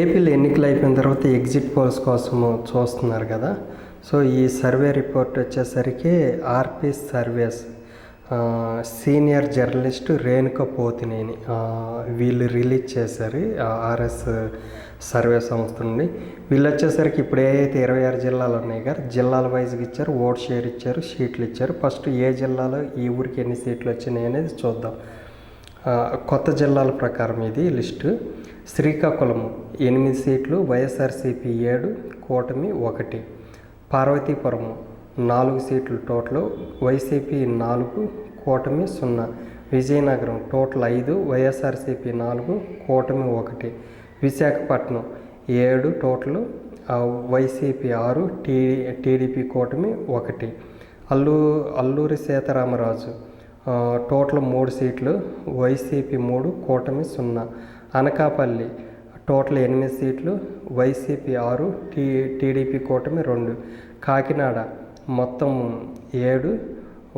ఏపీలో ఎన్నికలు అయిపోయిన తర్వాత ఎగ్జిట్ పోల్స్ కోసము చూస్తున్నారు కదా. సో ఈ సర్వే రిపోర్ట్ వచ్చేసరికి RP surveys senior journalist Renuka Pothineni వీళ్ళు రిలీజ్ చేశారు ఆర్ఎస్ సర్వే సంస్థ నుండి. వీళ్ళు వచ్చేసరికి ఇప్పుడు ఏదైతే 26 జిల్లాలు ఉన్నాయి కదా, జిల్లాల వైజ్గా ఇచ్చారు, ఓట్ షేర్ ఇచ్చారు, షీట్లు ఇచ్చారు. ఫస్ట్ ఏ జిల్లాలో ఈ ఊరికి ఎన్ని సీట్లు వచ్చినాయి అనేది చూద్దాం. కొత్త జిల్లాల ప్రకారం ఇది లిస్టు. శ్రీకాకుళం 8 సీట్లు, వైఎస్ఆర్సీపీ 7, కూటమి 1. పార్వతీపురం 4 సీట్లు టోటల్, వైసీపీ 4, కూటమి 0. విజయనగరం టోటల్ 5, వైఎస్ఆర్సీపీ 4, కూటమి 1. విశాఖపట్నం 7 టోటల్, వైసీపీ 6, టీడీపీ కూటమి 1. అల్లూరి సీతారామరాజు టోటల్ 3 సీట్లు, వైసీపీ 3, కూటమి 0. అనకాపల్లి టోటల్ 8 సీట్లు, వైసీపీ 6, టీడీపీ కూటమి 2. కాకినాడ మొత్తం 7,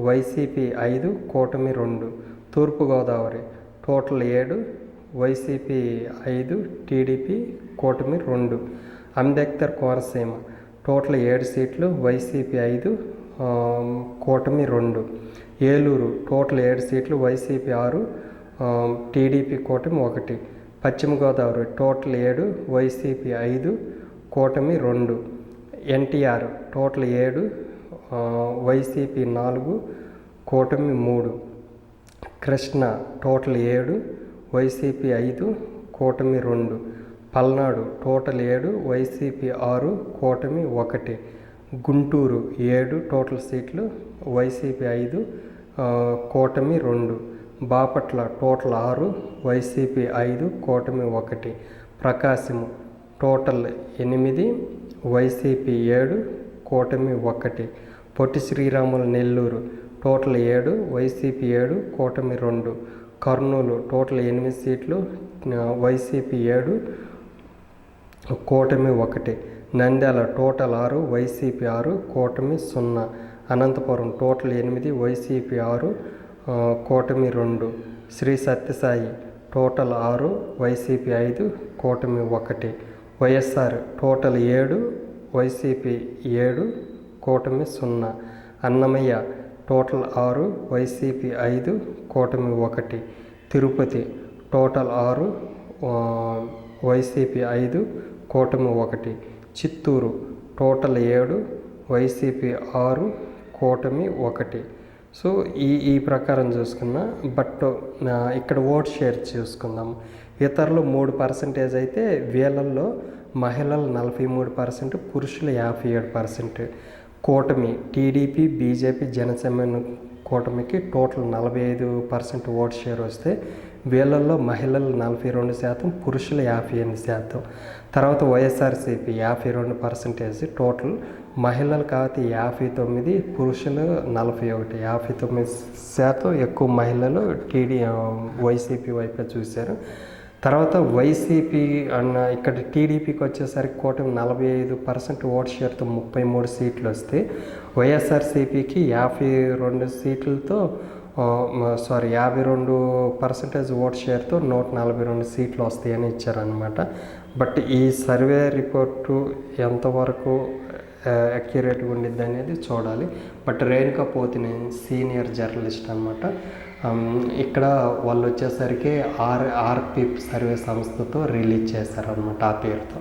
వైసీపీ 5, కూటమి 2. తూర్పుగోదావరి టోటల్ 7, వైసీపీ 5, టీడీపీ కూటమి 2. అంబేద్కర్ కోనసీమ టోటల్ 7 సీట్లు, వైసీపీ 5, కూటమి 2. ఏలూరు టోటల్ 7 సీట్లు, వైసీపీ 6, టీడీపీ కూటమి 1. పశ్చిమ గోదావరి టోటల్ 7, వైసీపీ 5, కూటమి 2. ఎన్టీఆర్ టోటల్ 7, వైసీపీ 4, కూటమి 3. కృష్ణా టోటల్ 7, వైసీపీ 5, కూటమి 2. పల్నాడు టోటల్ 7, వైసీపీ 6, కూటమి 1. గుంటూరు 7 టోటల్ సీట్లు, వైసీపీ 5, కూటమి 2. బాపట్ల టోటల్ 6, వైసీపీ 5, కూటమి 1. ప్రకాశం టోటల్ 8, వైసీపీ 7, కూటమి 1. పొట్టి శ్రీరాములు నెల్లూరు టోటల్ 7, వైసీపీ 7, కూటమి 2. కర్నూలు టోటల్ 8 సీట్లు, వైసీపీ 7, కూటమి 1. నంద్యాల టోటల్ 6, వైసీపీ 6, కూటమి 0. అనంతపురం టోటల్ 8, వైసీపీ 6, కూటమి 2. శ్రీ సత్యసాయి టోటల్ 6, వైసీపీ 5, కూటమి 1. వైఎస్ఆర్ టోటల్ 7, వైసీపీ 7, కూటమి 0. అన్నమయ్య టోటల్ 6, వైసీపీ 5, కూటమి 1. తిరుపతి టోటల్ 6, వైసీపీ 5, కూటమి 1. చిత్తూరు టోటల్ 7, వైసీపీ 6, కూటమి 1. సో ఈ ప్రకారం చూసుకున్నా. బట్ ఇక్కడ ఓట్ షేర్ చూసుకుందాం. ఇతరులు 3% అయితే వీళ్ళల్లో మహిళలు 43%, పురుషులు 57%. కూటమి టీడీపీ, బీజేపీ, జనసేన కూటమికి టోటల్ 45% ఓట్ షేర్ వస్తే వీళ్ళల్లో మహిళలు 42%, పురుషులు 58%. తర్వాత వైఎస్ఆర్సీపీ 52% టోటల్, మహిళలు కాబట్టి 59, పురుషులు 41. 59% ఎక్కువ మహిళలు వైసీపీ వైపే చూశారు. తర్వాత వైసీపీ ఇక్కడ టీడీపీకి వచ్చేసరికి కూటమి 45% ఓట్ షేర్తో 33 సీట్లు వస్తే, వైఎస్ఆర్సీపీకి 52 సీట్లతో 52% ఓట్ షేర్తో 142 సీట్లు వస్తాయని ఇచ్చారనమాట. బట్ ఈ సర్వే రిపోర్టు ఎంతవరకు అక్యురేట్గా ఉండిద్ది అనేది చూడాలి. But Renuka Pothineni senior journalist అనమాట. ఇక్కడ వాళ్ళు వచ్చేసరికి ఆర్పి సర్వే సంస్థతో రిలీజ్ చేశారనమాట ఆ పేరుతో.